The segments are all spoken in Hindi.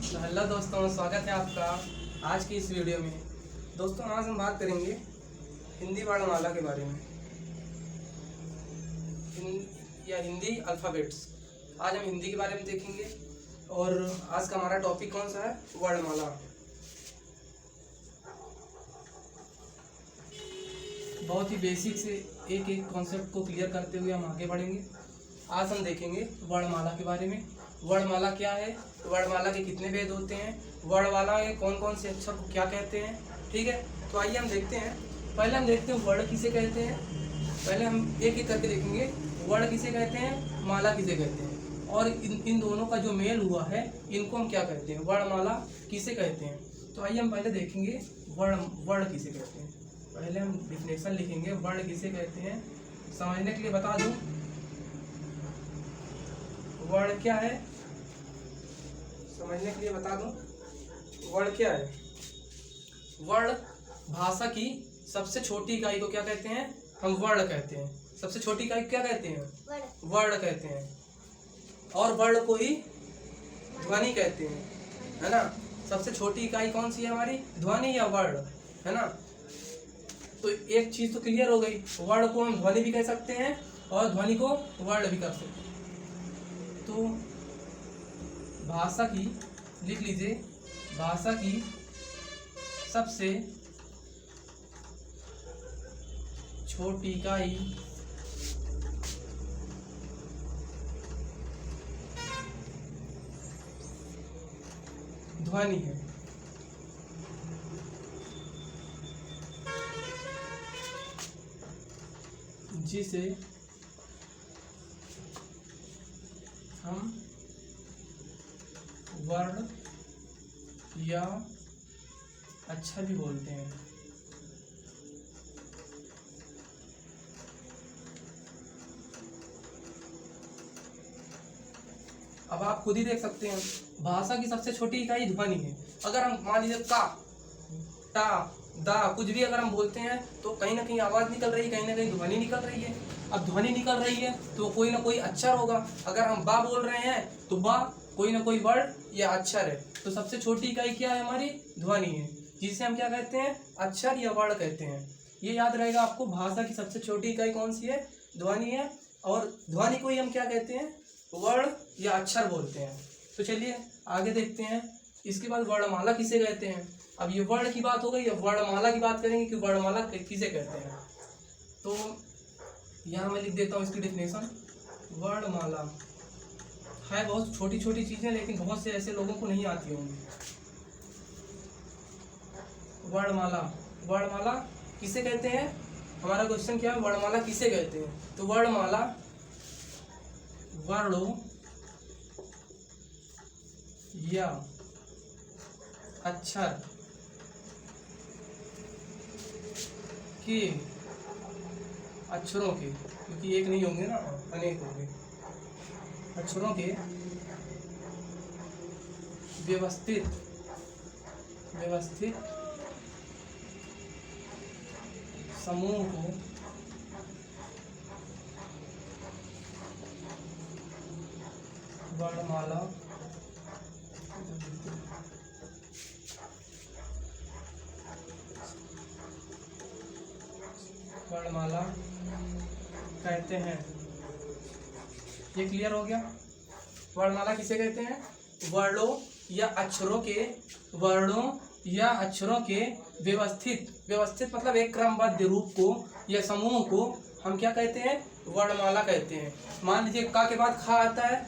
तो हेलो दोस्तों, स्वागत है आपका आज की इस वीडियो में। दोस्तों, आज हम बात करेंगे हिंदी वर्णमाला के बारे में या हिंदी अल्फ़ाबेट्स। आज हम हिंदी के बारे में देखेंगे और आज का हमारा टॉपिक कौन सा है? वर्णमाला। बहुत ही बेसिक से एक एक कॉन्सेप्ट को क्लियर करते हुए हम आगे बढ़ेंगे। आज हम देखेंगे वर्णमाला के बारे में। वर्णमाला क्या है, वर्णमाला के कितने भेद होते हैं, वर्णमाला में कौन कौन से अक्षर को क्या कहते हैं। ठीक है, तो आइए हम देखते हैं। पहले हम देखते हैं वर्ण किसे कहते हैं। पहले हम एक एक करके देखेंगे। वर्ण किसे कहते हैं, माला किसे कहते हैं, और इन दोनों का जो मेल हुआ है इनको हम क्या कहते हैं, वर्णमाला किसे कहते हैं। तो आइए हम पहले देखेंगे वर्ण किसे कहते हैं। पहले हम डिफिनेशन लिखेंगे, वर्ण किसे कहते हैं। समझने के लिए बता दूं, वर्ण क्या है, समझने के लिए बता दूं, वर्ण क्या है। वर्ण भाषा की सबसे छोटी इकाई को क्या कहते हैं, हम वर्ण कहते हैं। सबसे छोटी इकाई क्या कहते हैं, वर्ण कहते हैं। और वर्ण को ही ध्वनि कहते हैं, है ना। सबसे छोटी इकाई कौन सी है हमारी, ध्वनि या वर्ण, है ना। तो एक चीज तो क्लियर हो गई, वर्ण को हम ध्वनि भी कह सकते हैं और ध्वनि को वर्ण भी कर सकते हैं। तो भाषा की, लिख लीजिए, भाषा की सबसे छोटी इकाई ध्वनि है। जिसे हम वर्ण या अक्षर भी बोलते हैं। अब आप खुद ही देख सकते हैं, भाषा की सबसे छोटी इकाई ध्वनि है। अगर हम मान लीजिए का, टा, दा कुछ भी अगर हम बोलते हैं तो कहीं ना कहीं आवाज निकल रही है, कहीं ना कहीं ध्वनि निकल रही है। अब ध्वनि निकल रही है तो कोई ना कोई अक्षर होगा। अगर हम बा बोल रहे हैं तो बा कोई ना कोई वर्ड या अक्षर है। तो सबसे छोटी इकाई क्या है हमारी, ध्वनि है, जिसे हम क्या कहते हैं, अक्षर या वर्ण कहते हैं। ये याद रहेगा आपको, भाषा की सबसे छोटी इकाई कौन सी है, ध्वनि है। और ध्वनि को ही हम क्या कहते हैं, वर्ण या अक्षर बोलते हैं। तो चलिए आगे देखते हैं। इसके बाद वर्णमाला किसे कहते हैं। अब ये वर्ण की बात हो गई, अब वर्णमाला की बात करेंगे कि वर्णमाला किसे कहते हैं। तो यहाँ मैं लिख देता हूँ इसकी डेफिनेशन। वर्णमाला है बहुत छोटी छोटी चीजें, लेकिन बहुत से ऐसे लोगों को नहीं आती होंगी। वर्णमाला, वर्णमाला किसे कहते हैं, हमारा क्वेश्चन क्या है, वर्णमाला किसे कहते हैं। तो वर्णमाला वर्णों या अक्षर के, अक्षरों के, क्योंकि एक नहीं होंगे ना, अनेक होंगे, अक्षरों के व्यवस्थित समूह को वर्णमाला कहते हैं। ये क्लियर हो गया। वर्णमाला किसे कहते हैं, वर्णों या अक्षरों के, वर्णों या अक्षरों के व्यवस्थित मतलब एक क्रमबद्ध रूप को या समूह को हम क्या कहते हैं, वर्णमाला कहते हैं। मान लीजिए का के बाद खा आता है,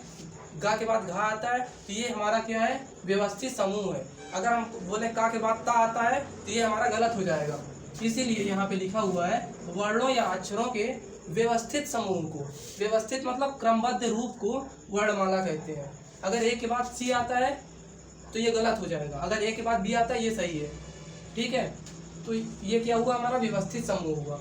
गा के बाद घा आता है, तो ये हमारा क्या है, व्यवस्थित समूह है। अगर हम बोले का के बाद ता आता है तो ये हमारा गलत हो जाएगा। इसीलिए यहाँ पे लिखा हुआ है वर्णों या अक्षरों के व्यवस्थित समूह को, व्यवस्थित मतलब क्रमबद्ध रूप को वर्णमाला कहते हैं। अगर एक के बाद सी आता है तो ये गलत हो जाएगा, अगर एक के बाद बी आता है ये सही है। ठीक है, तो ये क्या हुआ, हमारा व्यवस्थित समूह हुआ।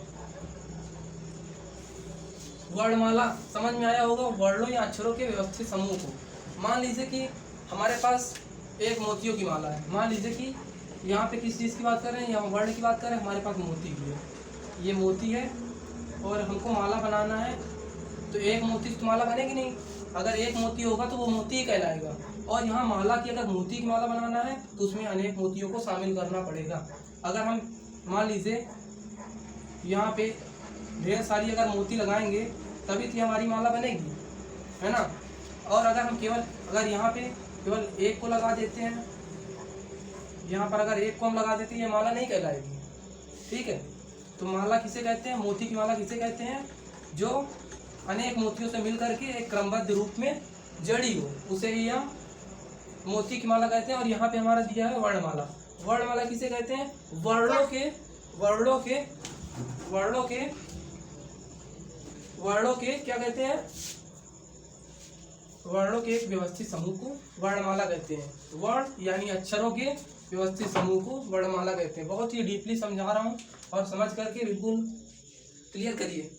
वर्णमाला समझ में आया होगा, वर्णों या अक्षरों के व्यवस्थित समूह को। मान लीजिए कि हमारे पास एक मोतियों की माला है। मान लीजिए कि यहाँ पे किस चीज़ की बात कर रहे हैं, यहाँ वर्ण की बात कर रहे हैं, हमारे पास मोती की है, ये मोती है और हमको माला बनाना है। तो एक मोती से तो माला बनेगी नहीं, अगर एक मोती होगा तो वो मोती ही कहलाएगा। और यहाँ माला की अगर मोती की माला बनाना है तो उसमें अनेक मोतियों को शामिल करना पड़ेगा। अगर हम मान लीजिए यहाँ पे ढेर सारी अगर मोती लगाएंगे तभी तो हमारी माला बनेगी, है ना। और अगर हम अगर यहाँ पे केवल एक को लगा देते हैं, यहाँ पर अगर एक को हम लगा देते हैं, ये माला नहीं कहलाएगी, ठीक है। तो माला किसे कहते हैं, मोती की माला किसे कहते हैं, जो अनेक मोतियों से मिल करके एक क्रमबद्ध रूप में जड़ी हो, उसे ही हम मोती की माला कहते हैं। और यहाँ पे हमारा दिया है वर्णमाला। वर्णमाला किसे कहते हैं, वर्णों के क्या कहते हैं, वर्णों के एक व्यवस्थित समूह को वर्णमाला कहते हैं। वर्ण यानी अक्षरों के व्यवस्थित समूह को वर्णमाला कहते हैं। बहुत ही डीपली समझा रहा हूँ और समझ करके बिल्कुल क्लियर करिए।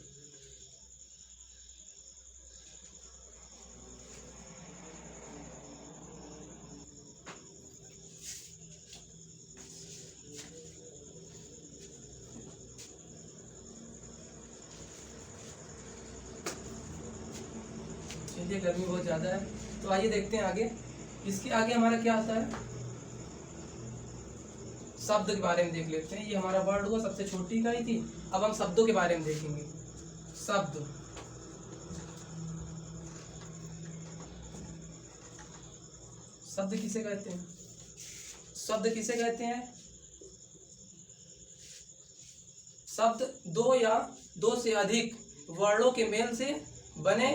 चलिए, गर्मी बहुत ज़्यादा है तो आइए देखते हैं आगे। इसके आगे हमारा क्या आता है, शब्द के बारे में देख लेते हैं। ये हमारा वर्ड हुआ, सबसे छोटी इकाई थी। अब हम शब्दों के बारे में देखेंगे। शब्द, शब्द किसे कहते हैं, शब्द किसे कहते हैं, शब्द दो या दो से अधिक वर्णों के मेल से बने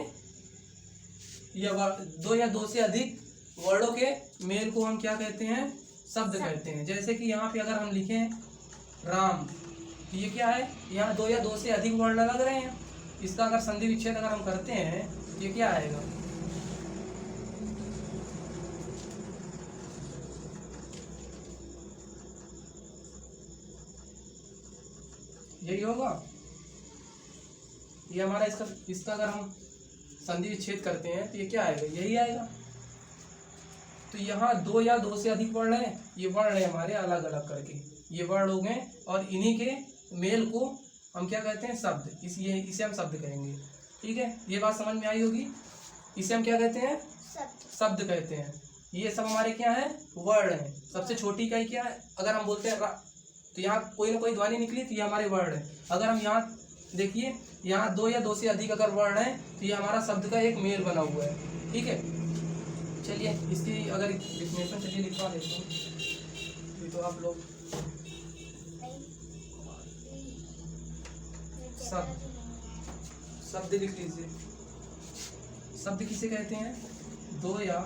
या दो या दो से अधिक वर्णों के मेल को हम क्या कहते हैं, शब्द कहते हैं। जैसे कि यहाँ पे अगर हम लिखें राम, तो ये क्या है, यहाँ दो या दो से अधिक वर्ण लग रहे हैं। इसका अगर संधि विच्छेद अगर हम करते हैं तो ये क्या आएगा, यही होगा। ये हमारा इसका अगर हम संधि विच्छेद करते हैं तो ये क्या आएगा, यही आएगा। तो यहाँ दो या दो से अधिक वर्ण है, ये वर्ण है हमारे अलग अलग करके, ये वर्ण हो गए और इन्हीं के मेल को हम क्या कहते हैं, शब्द। इसे हम शब्द कहेंगे, ठीक है। ये बात समझ में आई होगी। इसे हम क्या कहते हैं, शब्द कहते हैं। ये सब हमारे क्या है, वर्ण है। सबसे छोटी इकाई क्या है, अगर हम बोलते हैं तो यहाँ कोई ना कोई ध्वनि निकली तो ये हमारे वर्ण है। अगर हम यहाँ देखिए, यहाँ दो या दो से अधिक अगर वर्ण है तो ये हमारा शब्द का एक मेल बना हुआ है, ठीक है। चलिए इसकी अगर डिफिनेशन चलिए लिखवा देता हूँ, ये तो आप लोग शब्द लिख लीजिए। शब्द किसे कहते हैं, दो या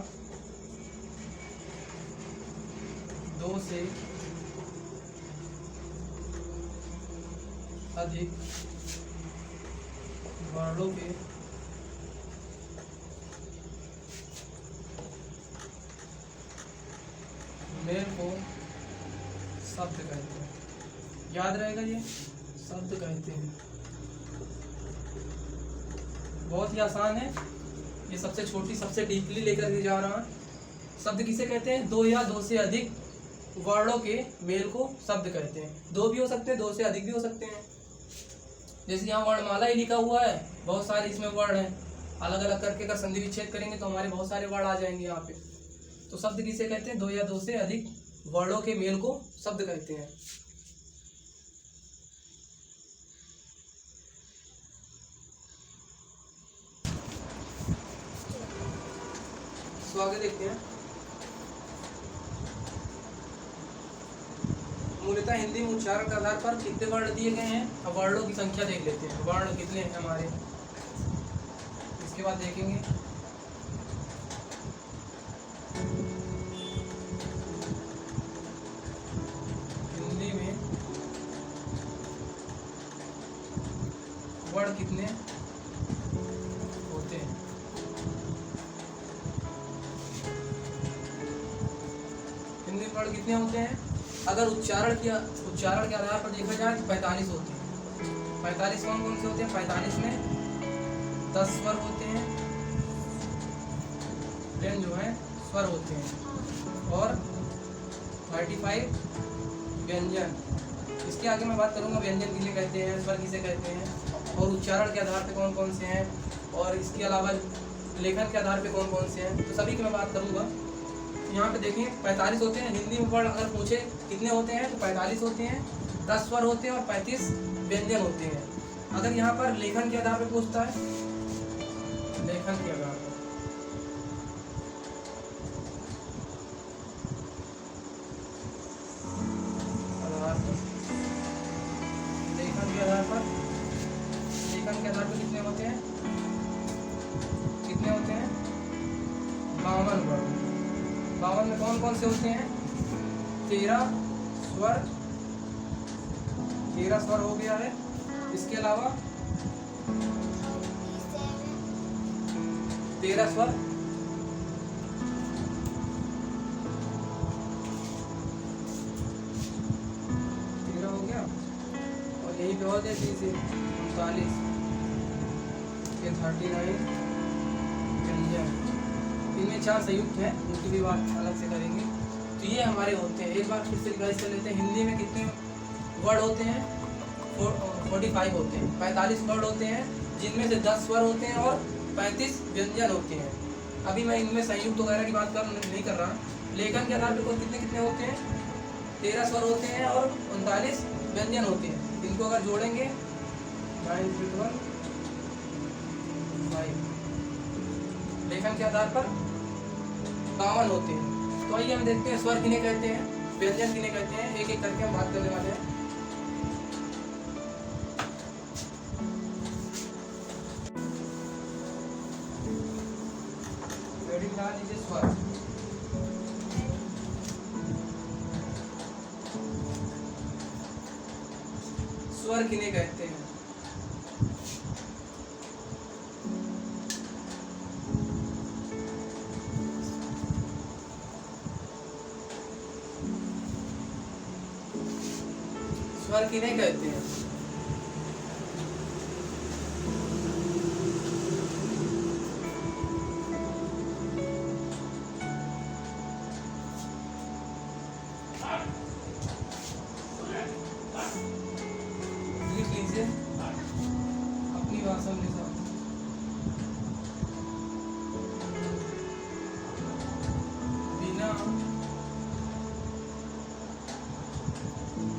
दो से अधिक वर्णों के मेल को शब्द कहते हैं। याद रहेगा, ये शब्द कहते हैं। बहुत ही आसान है, ये सबसे छोटी सबसे डीपली लेकर के जा रहा है। शब्द किसे कहते हैं, दो या दो से अधिक वर्णों के मेल को शब्द कहते हैं। दो भी हो सकते हैं, दो से अधिक भी हो सकते हैं। जैसे यहाँ वर्णमाला ही लिखा हुआ है, बहुत सारे इसमें वर्ण हैं, अलग अलग करके अगर संधि विच्छेद करेंगे तो हमारे बहुत सारे वर्ण आ जाएंगे यहाँ पे। तो शब्द किसे कहते हैं, दो या दो से अधिक वर्णों के मेल को शब्द कहते हैं। तो आगे देखते हैं। मूलतः हिंदी में उच्चारण के आधार पर कितने वर्ण दिए गए हैं, अब वर्णों की संख्या देख लेते हैं। वर्ण कितने हैं हमारे, इसके बाद देखेंगे। हिंदी में वर्ण कितने होते हैं, हिंदी में वर्ण कितने होते हैं। अगर उच्चारण के आधार पर देखा जाए तो 45 होते हैं। 45 कौन कौन से होते हैं, 45 में 10 स्वर होते हैं, 10 जो है स्वर होते हैं, और 35 व्यंजन। इसके आगे मैं बात करूंगा व्यंजन किसे कहते हैं, स्वर किसे कहते हैं, और उच्चारण के आधार पे कौन कौन से हैं, और इसके अलावा लेखन के आधार पे कौन कौन से हैं, तो सभी की मैं बात करूंगा। यहाँ पे देखें 45 होते हैं। हिंदी में वर्ण अगर पूछे कितने होते हैं तो 45 होते हैं, 10 स्वर होते हैं और 35 व्यंजन होते हैं। अगर यहाँ पर लेखन के आधार पर पूछता है, लेखन के आधार पर, लेखन के आधार पर, लेखन के आधार पर कितने होते हैं, कितने होते हैं 52 वर्ण। 52 में कौन कौन से होते हैं, 13 स्वर, 13 स्वर हो गया है। इसके अलावा 13 स्वर, हो गया। और यही पे होते हैं 39, ये 39 व्यंजन। इनमें 4 संयुक्त हैं, उनकी भी बात अलग से करेंगे। तो ये हमारे होते हैं। एक बार फिर से रिवाइज कर लेते हैं। हिंदी में कितने वर्ड होते हैं, 45 होते हैं। 45 वर्ड होते हैं जिनमें से 10 स्वर होते हैं और 35 व्यंजन होते हैं। अभी मैं इनमें संयुक्त वगैरह की बात नहीं कर रहा। लेखन के आधार पर कितने कितने होते हैं, 13 स्वर होते हैं और 39 व्यंजन होते हैं। इनको अगर जोड़ेंगे 9 × 1 5। लेखन के आधार पर 52 होते हैं। तो आइए हम देखते हैं स्वर किन्हें कहते हैं, व्यंजन किन्हें कहते हैं। एक एक करके हम बात करने वाले हैं। लीजिए स्वर। स्वर किन्हें कहते हैं, स्वर किन्हें कहते हैं। लिख लीजिए अपनी भाषा में लिखा। बिना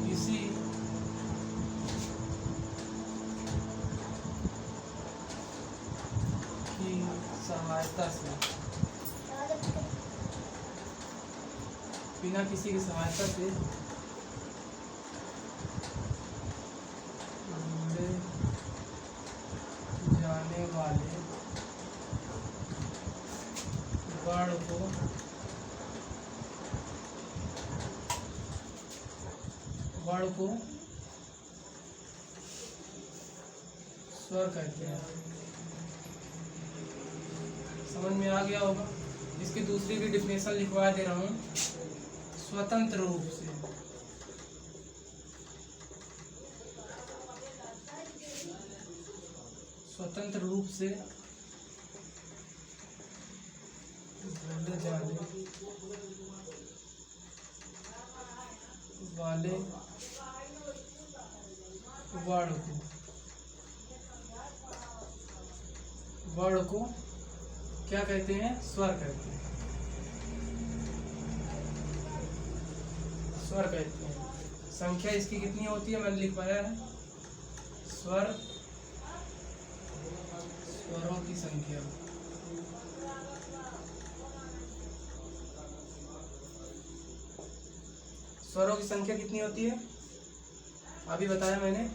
किसी की सहायता से, बिना किसी की सहायता से जाने वाले वर्ण को स्वर कहते हैं। समझ में आ गया होगा। इसकी दूसरी भी डिफिनेशन लिखवा दे रहा हूँ। स्वतंत्र रूप से, स्वतंत्र रूप से बोले जाने वाले वर्ण को क्या कहते हैं, स्वर कहते हैं। स्वर कहते हैं। संख्या इसकी कितनी होती है, मैंने लिखवाया है। स्वरों की संख्या, स्वरों की संख्या कितनी होती है, अभी बताया मैंने।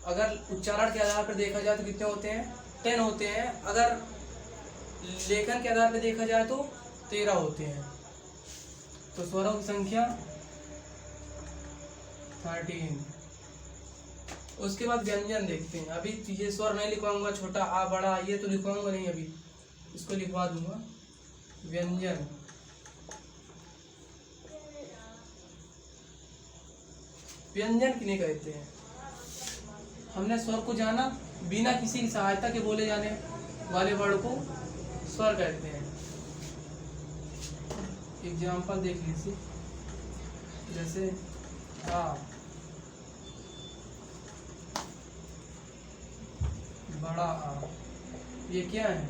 अगर उच्चारण के आधार पर देखा जाए तो कितने होते हैं, 10 होते हैं। अगर लेखन के आधार पर देखा जाए तो 13 होते हैं। तो स्वरों की संख्या 13। उसके बाद व्यंजन देखते हैं। अभी ये स्वर नहीं लिखवाऊंगा, छोटा आ बड़ा ये तो लिखवाऊंगा नहीं, अभी इसको लिखवा दूंगा। व्यंजन, व्यंजन किन्हें कहते हैं। हमने स्वर को जाना, बिना किसी की सहायता के बोले जाने वाले वर्ण को स्वर कहते हैं। एग्जाम्पल देख लीजिए, जैसे आ, बड़ा आ, ये क्या है,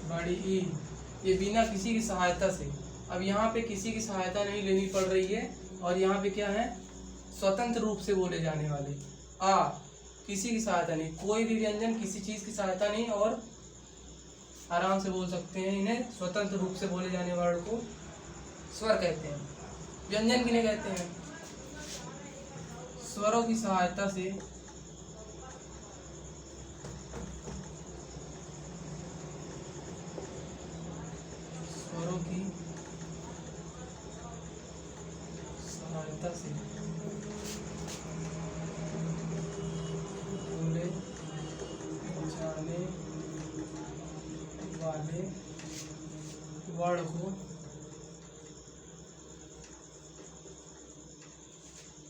बड़ी ई। ये बिना किसी की सहायता से अब यहाँ पे किसी की सहायता नहीं लेनी पड़ रही है, और यहाँ पे क्या है, स्वतंत्र रूप से बोले जाने वाले आ, किसी की सहायता नहीं, कोई भी व्यंजन किसी चीज की सहायता नहीं, और आराम से बोल सकते हैं। इन्हें स्वतंत्र रूप से बोले जाने वाले को स्वर कहते हैं। व्यंजन किन्हें कहते हैं? स्वरों की सहायता से बोले जाने वाले वर्ड को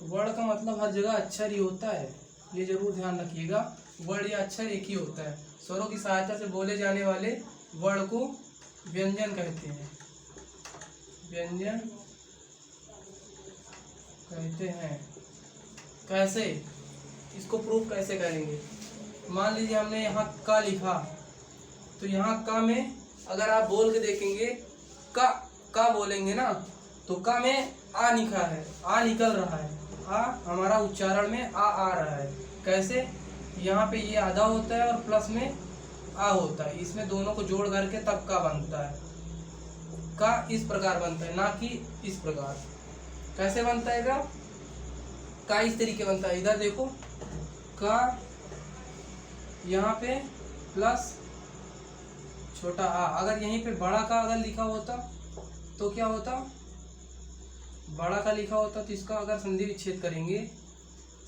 वर्ड का मतलब हर जगह अक्षर ही होता है, ये जरूर ध्यान रखिएगा। वर्ड या अक्षर एक ही होता है। स्वरों की सहायता से बोले जाने वाले वर्ड को व्यंजन कहते हैं। व्यंजन कहते हैं। कैसे? इसको प्रूफ कैसे करेंगे? मान लीजिए हमने यहाँ का लिखा, तो यहाँ का में अगर आप बोल के देखेंगे का बोलेंगे ना, तो का में आ लिखा है, आ निकल रहा है, आ हमारा उच्चारण में आ रहा है। कैसे? यहाँ पे ये आधा होता है और प्लस में आ होता है, इसमें दोनों को जोड़ करके तब का बनता है। का इस प्रकार बनता है, ना कि इस प्रकार। कैसे बनता है का इस तरीके बनता है, इधर देखो, का यहाँ पे प्लस छोटा आ। अगर यहीं पे बड़ा का अगर लिखा होता तो क्या होता? बड़ा का लिखा होता तो इसका अगर संधि विच्छेद करेंगे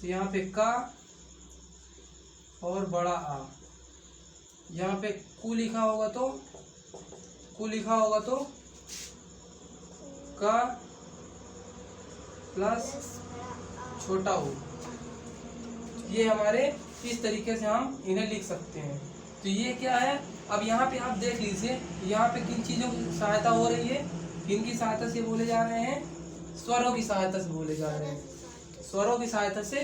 तो यहाँ पे का और बड़ा आ, यहाँ पे कु लिखा होगा तो का प्लस छोटा हो। ये हमारे इस तरीके से हम इन्हें लिख सकते हैं। तो ये क्या है? अब यहाँ पे आप देख लीजिए, यहाँ पे किन चीजों की सहायता हो रही है, किनकी सहायता से बोले जा रहे हैं? स्वरों की सहायता से बोले जा रहे हैं। स्वरों की सहायता से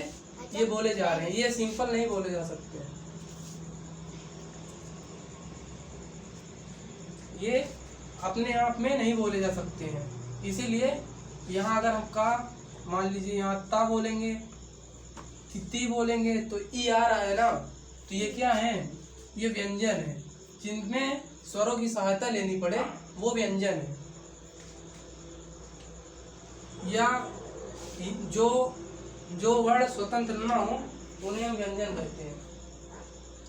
ये बोले जा रहे हैं, ये सिंपल नहीं बोले जा सकते हैं। ये अपने आप में नहीं बोले जा सकते हैं। इसीलिए यहाँ अगर हम का, मान लीजिए यहाँ ता बोलेंगे, ती बोलेंगे तो ई आ रहा है ना, तो ये क्या है? ये व्यंजन है। जिनमें स्वरों की सहायता लेनी पड़े वो व्यंजन है। या जो वर्ड स्वतंत्र ना हो उन्हें हम व्यंजन कहते हैं,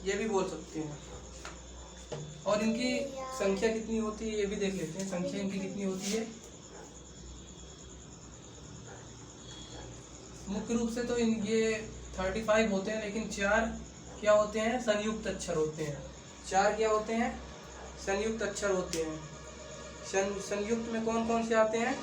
ये भी बोल सकते हैं। और इनकी संख्या कितनी होती है ये भी देख लेते हैं। संख्या इनकी कितनी होती है? मुख्य रूप से तो ये 35 होते हैं, लेकिन 4 क्या होते हैं? संयुक्त अक्षर होते हैं। 4 क्या होते हैं? संयुक्त अक्षर होते हैं। संयुक्त में कौन कौन से आते हैं?